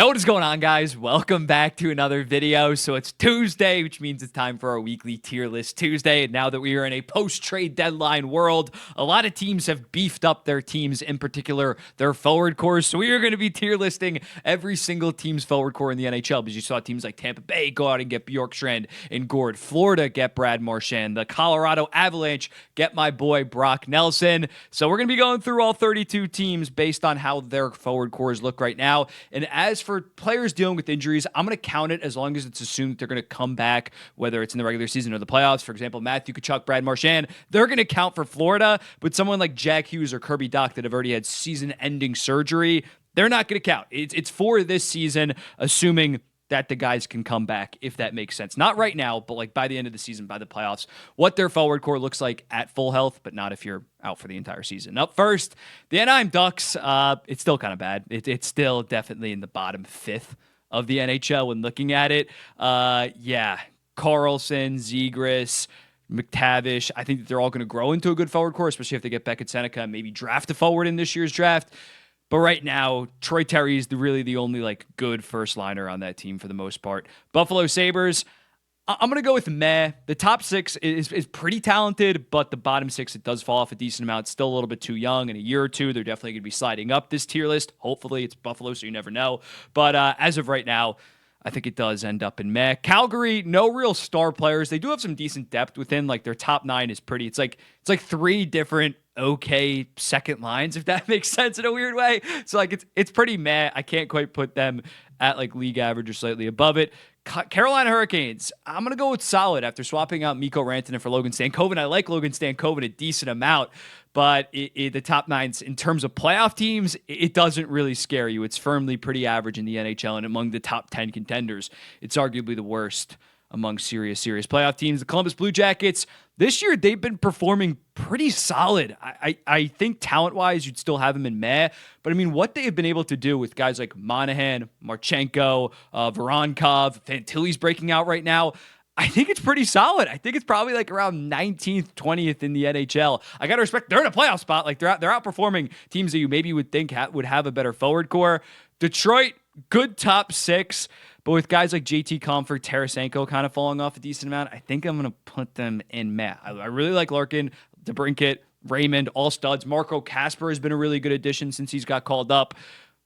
Hey, what is going on, guys? Welcome back to another video. So it's Tuesday, which means it's time for our weekly tier list Tuesday. And now that we are in a post-trade deadline world, a lot of teams have beefed up their teams, in particular their forward cores. So we are going to be tier listing every single team's forward core in the NHL, because you saw teams like Tampa Bay go out and get Bjorkstrand and Gord, Florida get Brad Marchand, the Colorado Avalanche get my boy Brock Nelson. So we're going to be going through all 32 teams based on how their forward cores look right now. And as for players dealing with injuries, I'm going to count it as long as it's assumed that they're going to come back, whether it's in the regular season or the playoffs. For example, Matthew Tkachuk, Brad Marchand, they're going to count for Florida, but someone like Jack Hughes or Kirby Dach that have already had season-ending surgery, they're not going to count. It's for this season, assuming that the guys can come back, if that makes sense. Not right now, but like by the end of the season, by the playoffs, what their forward core looks like at full health, but not if you're out for the entire season. Up first, the Anaheim Ducks. It's still kind of bad. It's still definitely in the bottom fifth of the NHL when looking at it. Carlson, Zegras, McTavish, I think that they're all going to grow into a good forward core, especially if they get Beckett Seneca and maybe draft a forward in this year's draft. But right now, Troy Terry is really the only like good first liner on that team for the most part. Buffalo Sabres, I'm going to go with meh. The top six is pretty talented, but the bottom six, it does fall off a decent amount. It's still a little bit too young. In a year or two, they're definitely going to be sliding up this tier list. Hopefully it's Buffalo, so you never know. But as of right now, I think it does end up in meh. Calgary, no real star players. They do have some decent depth within. Like their top nine is pretty. It's like three different okay second lines, if that makes sense in a weird way. So like it's pretty meh. I can't quite put them at like league average or slightly above it. Carolina Hurricanes, I'm going to go with solid after swapping out Mikko Rantanen for Logan Stankoven. I like Logan Stankoven a decent amount, but the top nines in terms of playoff teams, it doesn't really scare you. It's firmly pretty average in the NHL, and among the top 10 contenders, it's arguably the worst among serious playoff teams. The Columbus Blue Jackets, this year they've been performing pretty solid. I think talent-wise, you'd still have them in meh, but I mean, what they have been able to do with guys like Monahan, Marchenko, Voronkov, Fantilli's breaking out right now, I think it's pretty solid. I think it's probably like around 19th, 20th in the NHL. I got to respect, they're in a playoff spot. Like they're outperforming teams that you maybe would think would have a better forward core. Detroit, good top six. But with guys like JT Comfort, Tarasenko kind of falling off a decent amount, I think I'm going to put them in meh. I really like Larkin, DeBrincat, Raymond, all studs. Marco Kasper has been a really good addition since he's got called up.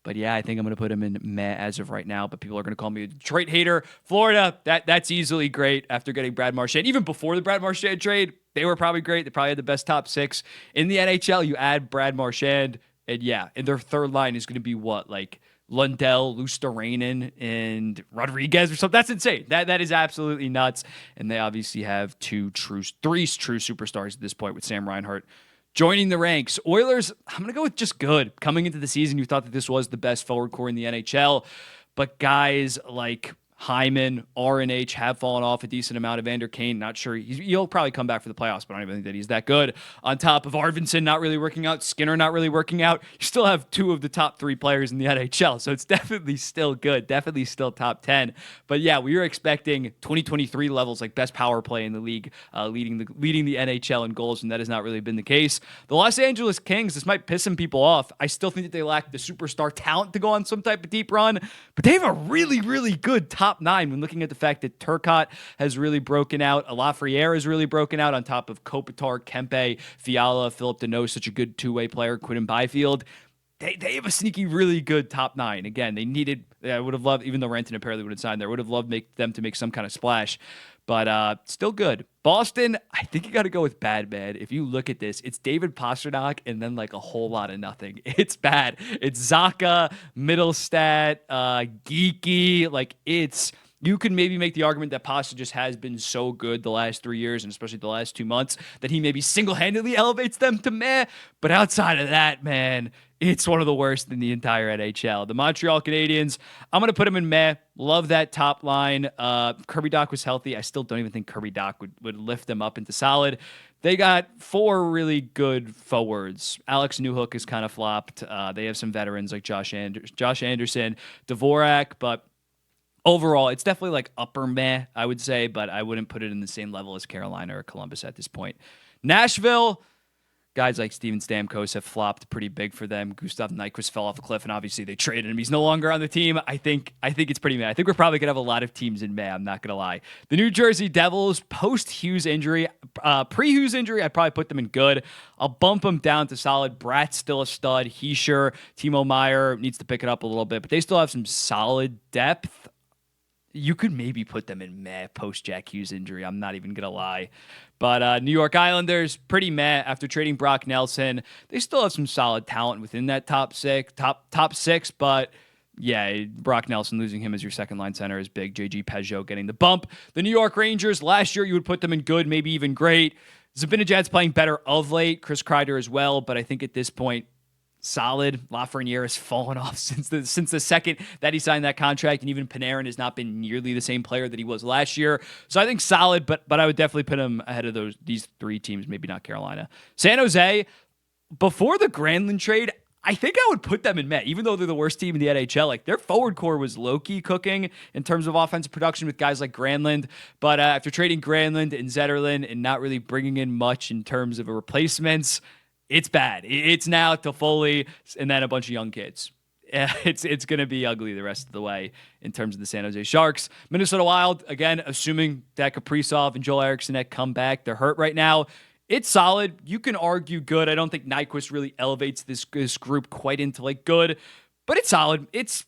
But yeah, I think I'm going to put him in meh as of right now. But people are going to call me a Detroit hater. Florida, that's easily great after getting Brad Marchand. Even before the Brad Marchand trade, they were probably great. They probably had the best top six in the NHL. You add Brad Marchand, and their third line is going to be what, like Lundell, Luosterainen, and Rodriguez or something. That's insane. That is absolutely nuts. And they obviously have three true superstars at this point with Sam Reinhart joining the ranks. Oilers, I'm going to go with just good. Coming into the season, you thought that this was the best forward core in the NHL, but guys like Hyman, RNH have fallen off a decent amount. Evander Kane, not sure. He'll probably come back for the playoffs, but I don't even think that he's that good. On top of Arvidsson not really working out, Skinner not really working out, you still have two of the top three players in the NHL, so it's definitely still good, definitely still top 10. But yeah, we were expecting 2023 levels, like best power play in the league, leading the NHL in goals, and that has not really been the case. The Los Angeles Kings, this might piss some people off. I still think that they lack the superstar talent to go on some type of deep run, but they have a really, really good top nine when looking at the fact that Turcotte has really broken out, Lafreniere has really broken out on top of Kopitar, Kempe, Fiala, Philip Deneau, such a good two-way player, Quinn Byfield. They have a sneaky, really good top nine. Again, they needed, I would have loved, even though Rantanen apparently would have signed there, would have loved them to make some kind of splash, but still good. Boston, I think you got to go with bad. If you look at this, it's David Pastrnak and then like a whole lot of nothing. It's bad. It's Zacha, Middlestat, Geeky. Like you could maybe make the argument that Pasta just has been so good the last 3 years and especially the last 2 months that he maybe single-handedly elevates them to meh. But outside of that, man, it's one of the worst in the entire NHL. The Montreal Canadiens, I'm going to put them in meh. Love that top line. Kirby Dach was healthy. I still don't even think Kirby Dach would lift them up into solid. They got 4 really good forwards. Alex Newhook is kind of flopped. They have some veterans like Josh Anderson, Dvorak, but overall, it's definitely like upper meh, I would say, but I wouldn't put it in the same level as Carolina or Columbus at this point. Nashville, Guys like Steven Stamkos have flopped pretty big for them. Gustav Nyquist fell off a cliff, and obviously they traded him. He's no longer on the team. I think it's pretty mad. I think we're probably gonna have a lot of teams in May. I'm not gonna lie. The New Jersey Devils post Hughes injury, pre Hughes injury, I'd probably put them in good. I'll bump them down to solid. Bratt's still a stud. Heischer, Timo Meyer needs to pick it up a little bit, but they still have some solid depth. You could maybe put them in meh post Jack Hughes injury. I'm not even going to lie. But New York Islanders, pretty meh after trading Brock Nelson. They still have some solid talent within that top six, but yeah, Brock Nelson, losing him as your second line center is big. JG Peugeot getting the bump. The New York Rangers, last year you would put them in good, maybe even great. Zibanejad's playing better of late. Chris Kreider as well, but I think at this point, solid. Lafreniere has fallen off since the second that he signed that contract, and even Panarin has not been nearly the same player that he was last year. So I think solid, but I would definitely put him ahead of these three teams, maybe not Carolina. San Jose, before the Granlund trade, I think I would put them in Met, even though they're the worst team in the NHL. Like, their forward core was low-key cooking in terms of offensive production with guys like Granlund. But after trading Granlund and Zetterlund and not really bringing in much in terms of replacements, it's bad. It's now Toffoli and then a bunch of young kids. It's going to be ugly the rest of the way in terms of the San Jose Sharks. Minnesota Wild, again, assuming that Kaprizov and Joel Eriksson come back. They're hurt right now. It's solid. You can argue good. I don't think Nyquist really elevates this group quite into like good, but it's solid. It's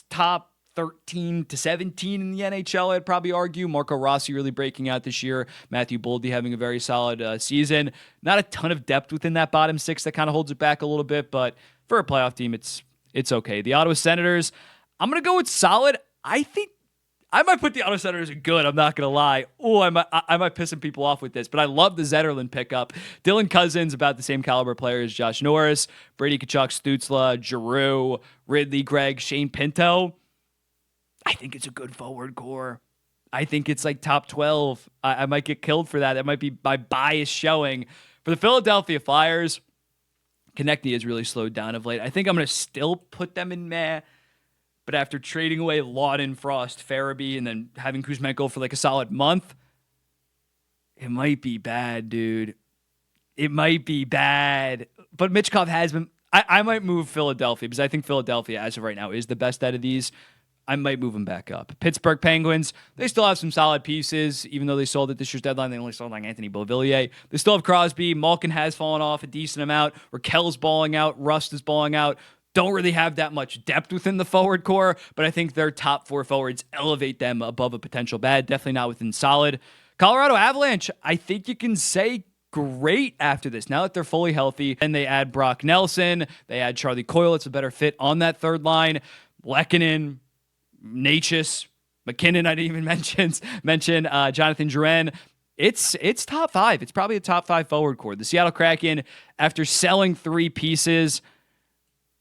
top 13 to 17 in the NHL, I'd probably argue. Marco Rossi really breaking out this year. Matthew Boldy having a very solid season. Not a ton of depth within that bottom six that kind of holds it back a little bit, but for a playoff team, it's okay. The Ottawa Senators, I'm going to go with solid. I think I might put the Ottawa Senators in good. I'm not going to lie. Oh, I might piss some people off with this, but I love the Zetterlund pickup. Dylan Cousins, about the same caliber player as Josh Norris, Brady Tkachuk, Stützle, Giroux, Ridley, Gregg, Shane Pinto. I think it's a good forward core. I think it's like top 12. I might get killed for that. That might be my bias showing. For the Philadelphia Flyers, Konechny has really slowed down of late. I think I'm going to still put them in meh. But after trading away Lawton, Frost, Farabee, and then having Kuzmenko for like a solid month, it might be bad, dude. It might be bad. But Mitchkov has been... I might move Philadelphia because I think Philadelphia, as of right now, is the best out of these. I might move them back up. Pittsburgh Penguins, they still have some solid pieces, even though they sold at this year's deadline. They only sold like Anthony Beauvillier. They still have Crosby. Malkin has fallen off a decent amount. Raquel's balling out. Rust is balling out. Don't really have that much depth within the forward core, but I think their top four forwards elevate them above a potential bad. Definitely not within solid. Colorado Avalanche, I think you can say great after this. Now that they're fully healthy, and they add Brock Nelson, they add Charlie Coyle. It's a better fit on that third line. Lehkonen, Natchez, McKinnon, I didn't even mention Jonathan Drouin. It's top five. It's probably a top five forward core. The Seattle Kraken, after selling three pieces,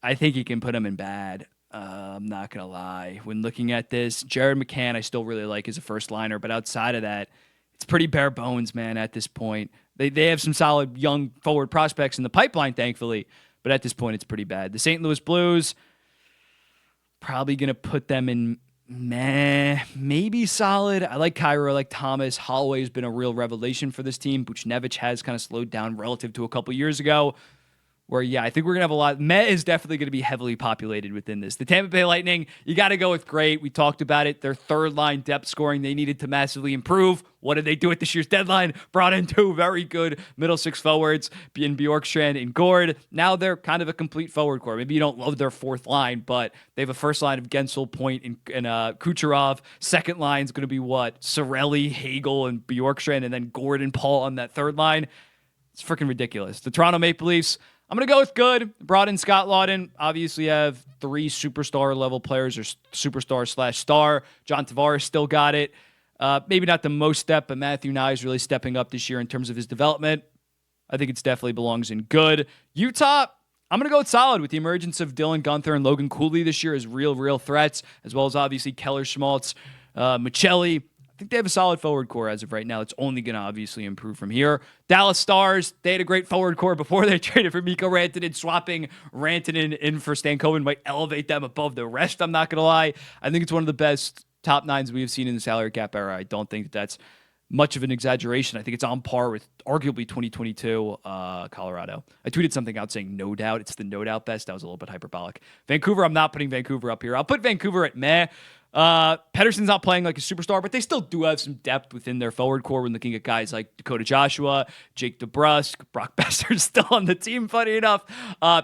I think you can put them in bad. I'm not going to lie. When looking at this, Jared McCann, I still really like as a first liner, but outside of that, it's pretty bare bones, man, at this point. They have some solid young forward prospects in the pipeline, thankfully, but at this point, it's pretty bad. The St. Louis Blues, probably going to put them in meh, maybe solid. I like Cairo, I like Thomas. Holloway's been a real revelation for this team. Buchnevich has kind of slowed down relative to a couple years ago. Where, yeah, I think we're going to have a lot. Met is definitely going to be heavily populated within this. The Tampa Bay Lightning, you got to go with great. We talked about it. Their third line depth scoring, they needed to massively improve. What did they do at this year's deadline? Brought in two very good middle six forwards in Bjorkstrand and Gord. Now they're kind of a complete forward core. Maybe you don't love their fourth line, but they have a first line of Gensel, Point, and Kucherov. Second line is going to be what? Sorelli, Hagel, and Bjorkstrand, and then Gord and Paul on that third line. It's freaking ridiculous. The Toronto Maple Leafs, I'm going to go with good. Brought in Scott Laughton. Obviously, have three superstar level players or superstar/star. John Tavares still got it. Maybe not the most step, but Matthew Nye is really stepping up this year in terms of his development. I think it definitely belongs in good. Utah, I'm going to go with solid with the emergence of Dylan Gunther and Logan Cooley this year as real threats, as well as obviously Keller Schmaltz, Michelli. I think they have a solid forward core as of right now. It's only going to obviously improve from here. Dallas Stars, they had a great forward core before they traded for Mikko Rantanen. Swapping Rantanen in for Stankoven might elevate them above the rest, I'm not going to lie. I think it's one of the best top nines we have seen in the salary cap era. I don't think that's much of an exaggeration. I think it's on par with arguably 2022 Colorado. I tweeted something out saying no doubt. It's the no doubt best. That was a little bit hyperbolic. Vancouver, I'm not putting Vancouver up here. I'll put Vancouver at meh. Pedersen's not playing like a superstar, but they still do have some depth within their forward core when looking at guys like Dakota Joshua, Jake DeBrusk, Brock Besser's still on the team, funny enough.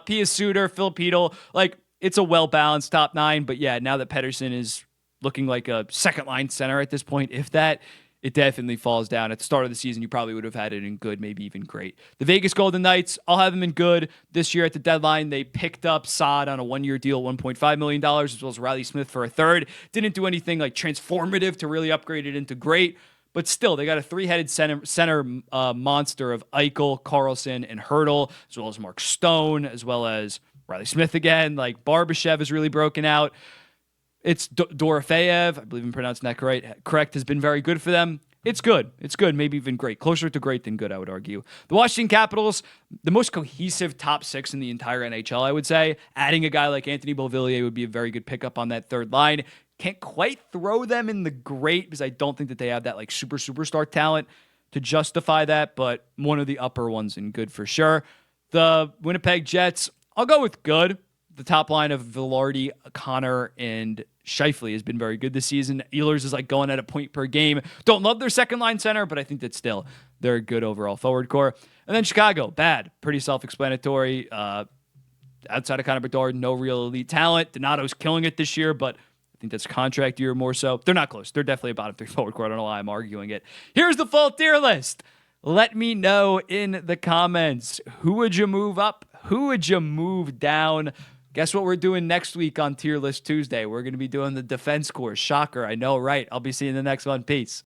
Pia Suter, Phil Pedal. Like, it's a well-balanced top nine, but yeah, now that Pedersen is looking like a second-line center at this point, if that, it definitely falls down. At the start of the season, you probably would have had it in good, maybe even great. The Vegas Golden Knights, I'll have them in good. This year at the deadline, they picked up Saad on a one-year deal, $1.5 million, as well as Riley Smith for a third. Didn't do anything like transformative to really upgrade it into great, but still, they got a three-headed center monster of Eichel, Carlson, and Hurdle, as well as Mark Stone, as well as Riley Smith again. Like, Barbashev is really broken out. It's Dorofeyev, I believe I'm pronouncing that correct, has been very good for them. It's good. It's good, maybe even great. Closer to great than good, I would argue. The Washington Capitals, the most cohesive top six in the entire NHL, I would say. Adding a guy like Anthony Beauvillier would be a very good pickup on that third line. Can't quite throw them in the great because I don't think that they have that like superstar talent to justify that, but one of the upper ones in good for sure. The Winnipeg Jets, I'll go with good. The top line of Velarde, Connor, and Scheifele has been very good this season. Ehlers is like going at a point per game. Don't love their second line center, but I think that still they're a good overall forward core. And then Chicago, bad. Pretty self-explanatory. Outside of Connor Bedard, no real elite talent. Donato's killing it this year, but I think that's contract year more so. They're not close. They're definitely a bottom three forward core. I don't know why I'm arguing it. Here's the full tier list. Let me know in the comments. Who would you move up? Who would you move down? Guess what we're doing next week on Tier List Tuesday? We're going to be doing the defense core. Shocker, I know, right? I'll be seeing the next one. Peace.